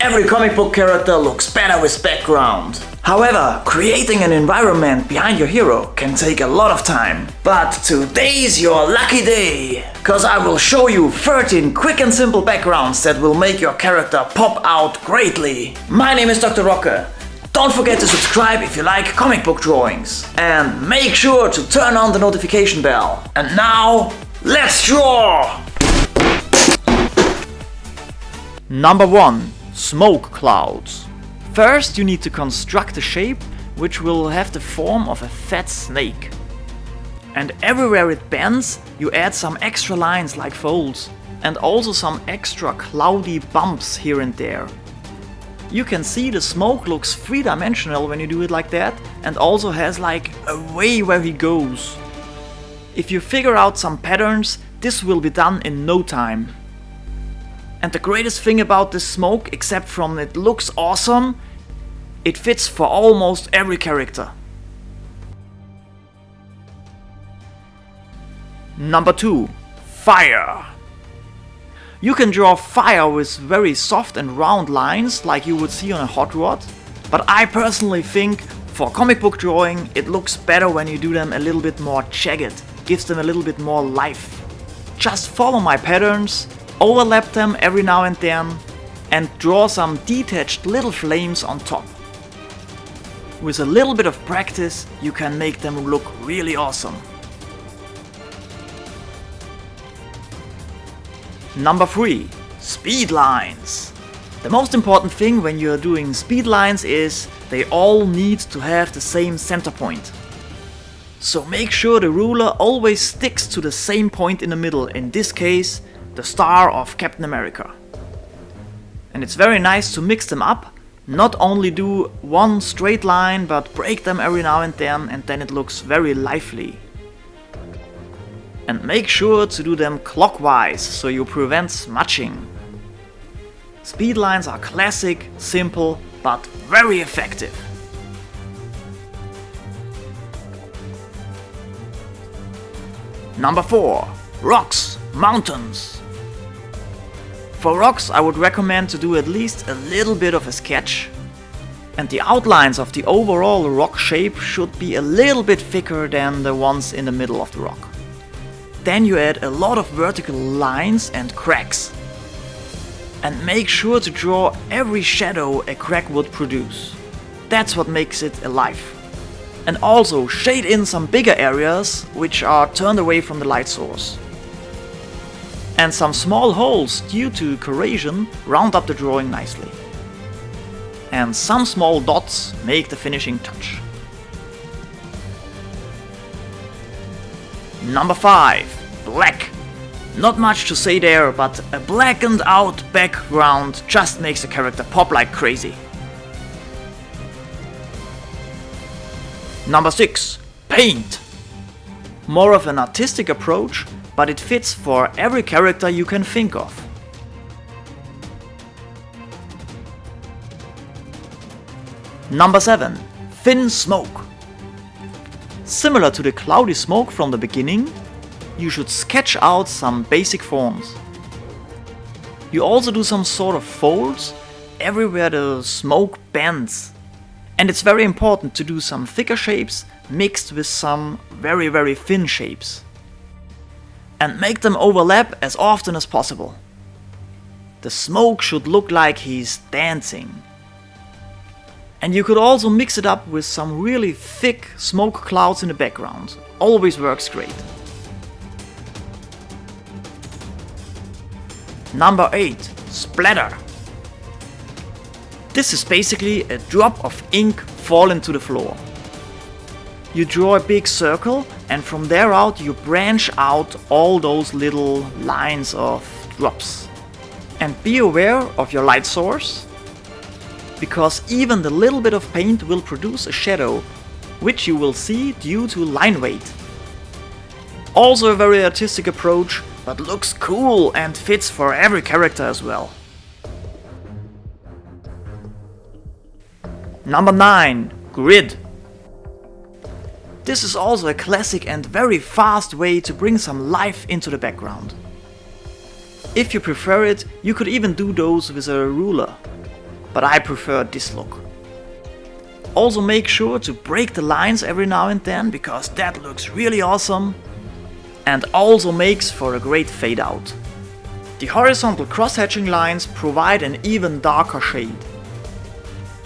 Every comic book character looks better with background. However, creating an environment behind your hero can take a lot of time. But today's your lucky day, cause I will show you 13 quick and simple backgrounds that will make your character pop out greatly. My name is Dr. Rocke. Don't forget to subscribe if you like comic book drawings. And make sure to turn on the notification bell. And now, let's draw! Number 1. Smoke clouds. First you need to construct a shape which will have the form of a fat snake. And everywhere it bends, you add some extra lines like folds and also some extra cloudy bumps here and there. You can see the smoke looks three-dimensional when you do it like that and also has like a way where he goes. If you figure out some patterns, this will be done in no time. And the greatest thing about this smoke, except from it looks awesome, it fits for almost every character. Number 2. Fire. You can draw fire with very soft and round lines like you would see on a hot rod, but I personally think for comic book drawing it looks better when you do them a little bit more jagged, gives them a little bit more life. Just follow my patterns, overlap them every now and then, and draw some detached little flames on top. With a little bit of practice, you can make them look really awesome. Number 3. Speed lines. The most important thing when you're doing speed lines is they all need to have the same center point. So make sure the ruler always sticks to the same point in the middle, in this case, the star of Captain America. And it's very nice to mix them up, not only do one straight line but break them every now and then it looks very lively. And make sure to do them clockwise so you prevent smudging. Speed lines are classic, simple, but very effective. Number 4. Rocks, mountains. For rocks I would recommend to do at least a little bit of a sketch. And the outlines of the overall rock shape should be a little bit thicker than the ones in the middle of the rock. Then you add a lot of vertical lines and cracks. And make sure to draw every shadow a crack would produce. That's what makes it alive. And also shade in some bigger areas which are turned away from the light source. And some small holes due to corrosion round up the drawing nicely. And some small dots make the finishing touch. Number 5. Black. Not much to say there, but a blackened out background just makes the character pop like crazy. Number 6. Paint. More of an artistic approach, but it fits for every character you can think of. Number 7. Thin smoke. Similar to the cloudy smoke from the beginning, you should sketch out some basic forms. You also do some sort of folds everywhere the smoke bends. And it's very important to do some thicker shapes mixed with some very thin shapes. And make them overlap as often as possible. The smoke should look like he's dancing. And you could also mix it up with some really thick smoke clouds in the background. Always works great. Number 8. Splatter. This is basically a drop of ink falling to the floor. You draw a big circle and from there out you branch out all those little lines of drops. And be aware of your light source, because even the little bit of paint will produce a shadow, which you will see due to line weight. Also a very artistic approach, but looks cool and fits for every character as well. Number 9. Grid. This is also a classic and very fast way to bring some life into the background. If you prefer it, you could even do those with a ruler. but I prefer this look. Also make sure to break the lines every now and then, because that looks really awesome and also makes for a great fade out. The horizontal cross-hatching lines provide an even darker shade.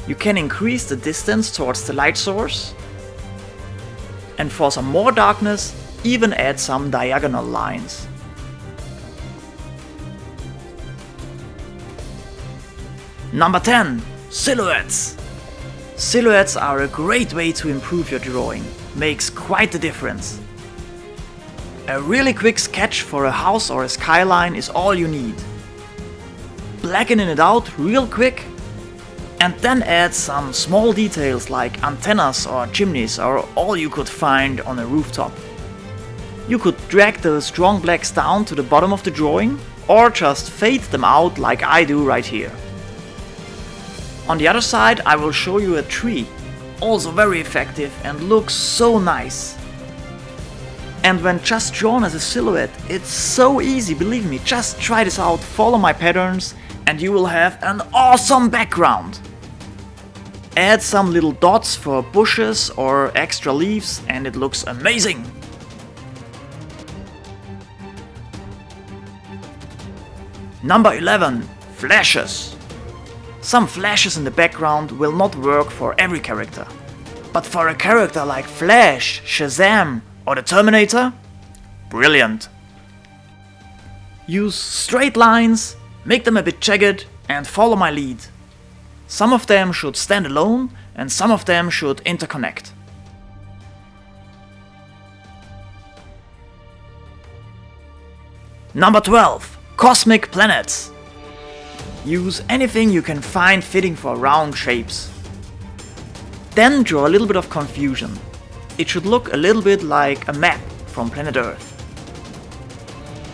You can increase the distance towards the light source, and for some more darkness, even add some diagonal lines. Number 10. Silhouettes. Silhouettes are a great way to improve your drawing. Makes quite the difference. A really quick sketch for a house or a skyline is all you need. Blackening it out real quick, and then add some small details like antennas or chimneys or all you could find on a rooftop. You could drag the strong blacks down to the bottom of the drawing, or just fade them out like I do right here. On the other side I will show you a tree, also very effective and looks so nice. And when just drawn as a silhouette, it's so easy, believe me, just try this out, follow my patterns and you will have an awesome background. Add some little dots for bushes or extra leaves and it looks amazing. Number 11. Flashes. Some flashes in the background will not work for every character. But for a character like Flash, Shazam or the Terminator, brilliant. Use straight lines, make them a bit jagged and follow my lead. Some of them should stand alone and some of them should interconnect. Number 12. Cosmic planets. Use anything you can find fitting for round shapes. Then draw a little bit of confusion. It should look a little bit like a map from planet Earth.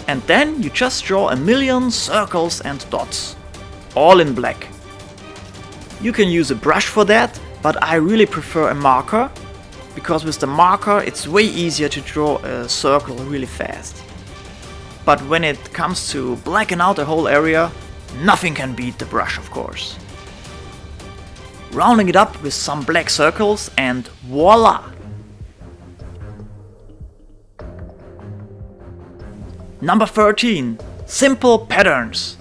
And then you just draw a million circles and dots, all in black. You can use a brush for that, but I really prefer a marker, because with the marker it's way easier to draw a circle really fast. But when it comes to blacken out a whole area, nothing can beat the brush, of course. Rounding it up with some black circles and voila! Number 13. Simple patterns.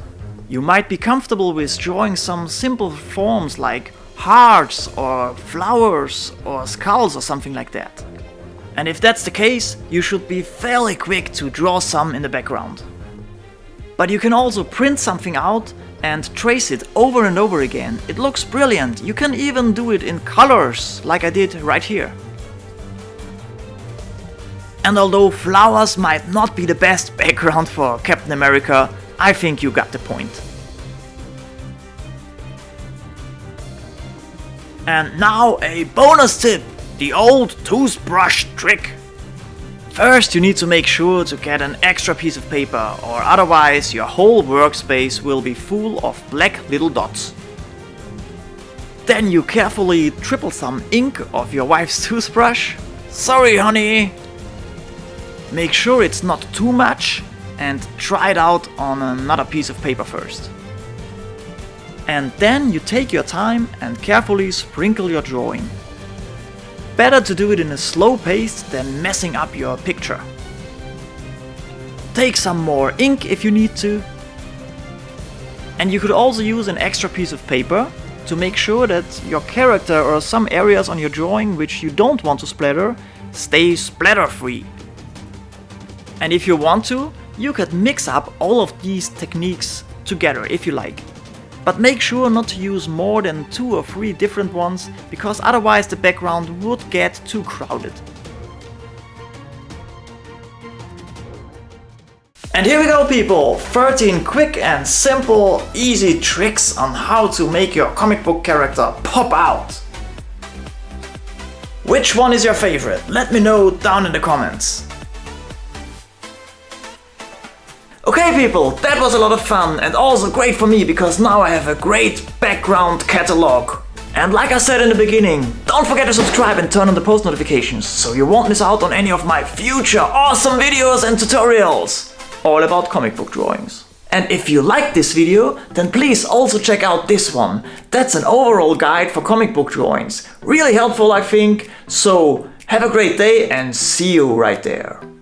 You might be comfortable with drawing some simple forms like hearts or flowers or skulls or something like that. And if that's the case, you should be fairly quick to draw some in the background. But you can also print something out and trace it over and over again. It looks brilliant. You can even do it in colors, like I did right here. And although flowers might not be the best background for Captain America, I think you got the point. And now a bonus tip, the old toothbrush trick. First you need to make sure to get an extra piece of paper, or otherwise your whole workspace will be full of black little dots. Then you carefully triple some ink off your wife's toothbrush. Sorry honey! Make sure it's not too much and try it out on another piece of paper first. And then you take your time and carefully sprinkle your drawing. Better to do it in a slow pace than messing up your picture. Take some more ink if you need to. And you could also use an extra piece of paper to make sure that your character or some areas on your drawing which you don't want to splatter stay splatter free. And if you want to, you could mix up all of these techniques together if you like. But make sure not to use more than 2 or 3 different ones, because otherwise the background would get too crowded. And here we go people! 13 quick and simple, easy tricks on how to make your comic book character pop out. Which one is your favorite? Let me know down in the comments. Okay people, that was a lot of fun and also great for me, because now I have a great background catalog. And like I said in the beginning, don't forget to subscribe and turn on the post notifications so you won't miss out on any of my future awesome videos and tutorials all about comic book drawings. And if you like this video, then please also check out this one. That's an overall guide for comic book drawings. Really helpful, I think. So have a great day and see you right there.